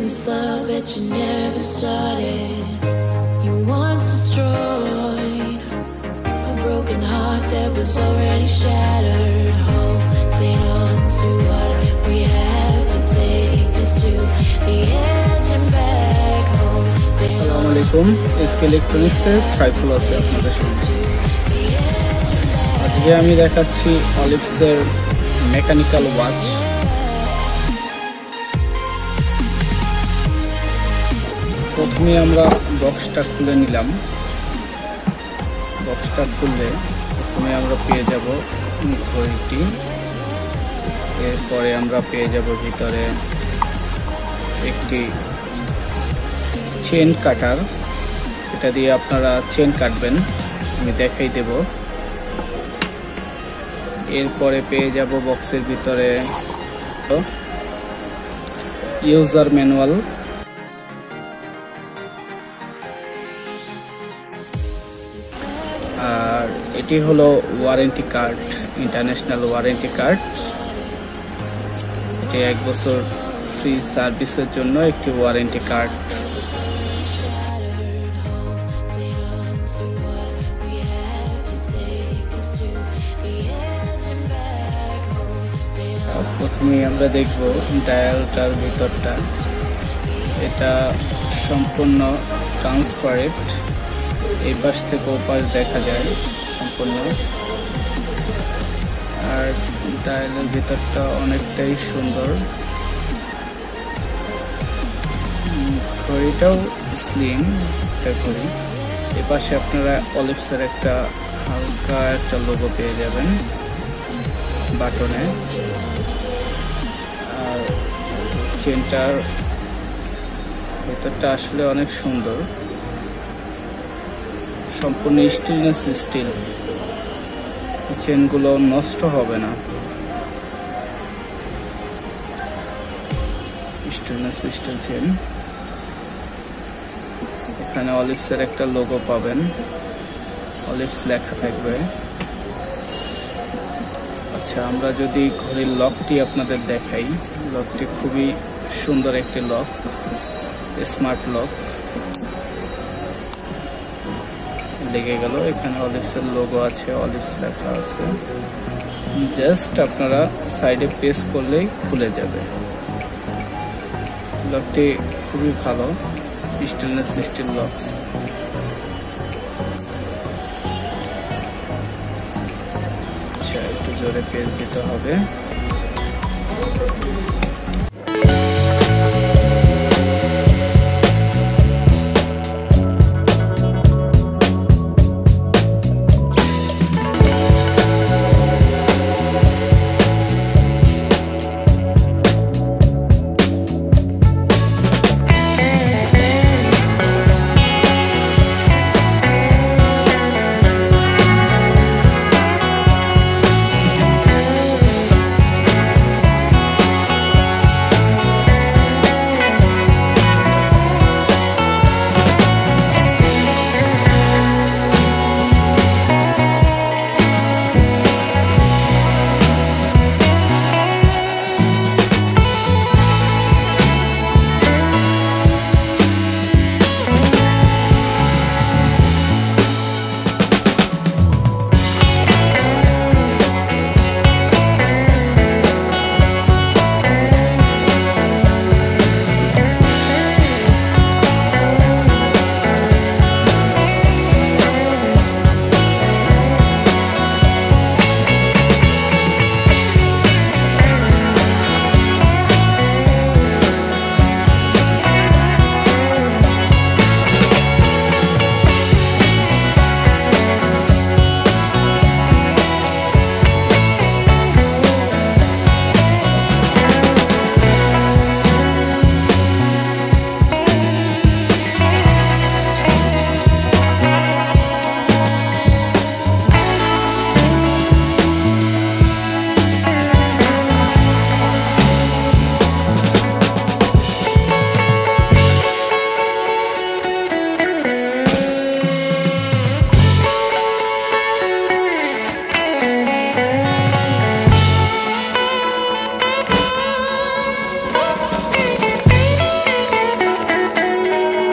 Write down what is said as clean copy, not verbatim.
this love that you never started. You once destroyed a broken heart that was already shattered. Holding on to what we have and take us to the edge and back. আসসালামু আলাইকুম, এস.ক ইলেকট্রনিক্সের সাইফুল আছে আপনাদের সাথে। আজকে আমি দেখাচ্ছি অলিভসের mechanical watch. প্রথমে আমরা বক্সটা খুলে নিলাম। বক্সটা খুললে প্রথমে আমরা পেয়ে যাব ঘড়িটি, এরপরে আমরা পেয়ে যাব ভিতরে একটি চেন কাটার, এটা দিয়ে আপনারা চেন কাটবেন, আমি দেখাই দেব। এরপরে পেয়ে যাব বক্সের ভিতরে ইউজার ম্যানুয়াল, আর এটি হলো warranty card, international warranty card. এটি 1 বছর ফ্রি সার্ভিসের জন্য একটি ওয়ারেন্টি কার্ড। প্রথমে আমরা দেখব ডায়ালটার ভিতরটা, এটা সম্পূর্ণ ট্রান্সপারেন্ট, এই পাশ থেকে ও পাশ দেখা যায় সম্পূর্ণ। আর ডায়ালের ভিতরটা অনেকটাই সুন্দর, ঘড়িটাও স্লিম একটা ঘড়ি। এ পাশে আপনারা অলিভসের একটা হালকা একটা লোগো পেয়ে যাবেন বাটনে। আর চেনটার ভিতরটা আসলে অনেক সুন্দর, সম্পূর্ণ স্টেনলেস স্টিল, চেনগুলো নষ্ট হবে না, স্টেনলেস স্টিল চেন। এখানে অলিভসের একটা লোগো পাবেন, অলিভস লেখা থাকবে। আচ্ছা, আমরা যদি ঘড়ির লকটি আপনাদের দেখাই, লকটি খুবই সুন্দর একটি লক, স্মার্ট লক। লেগে গেল, এখানে অলিভসের লোগো আছে, অলিভস লেখা আছে। জাস্ট আপনারা সাইডে প্রেস করলেই খুলে যাবে। লকটি খুবই ভালো, স্টেনলেস স্টিল লকস। আচ্ছা, একটু জোরে প্রেস দিতে হবে।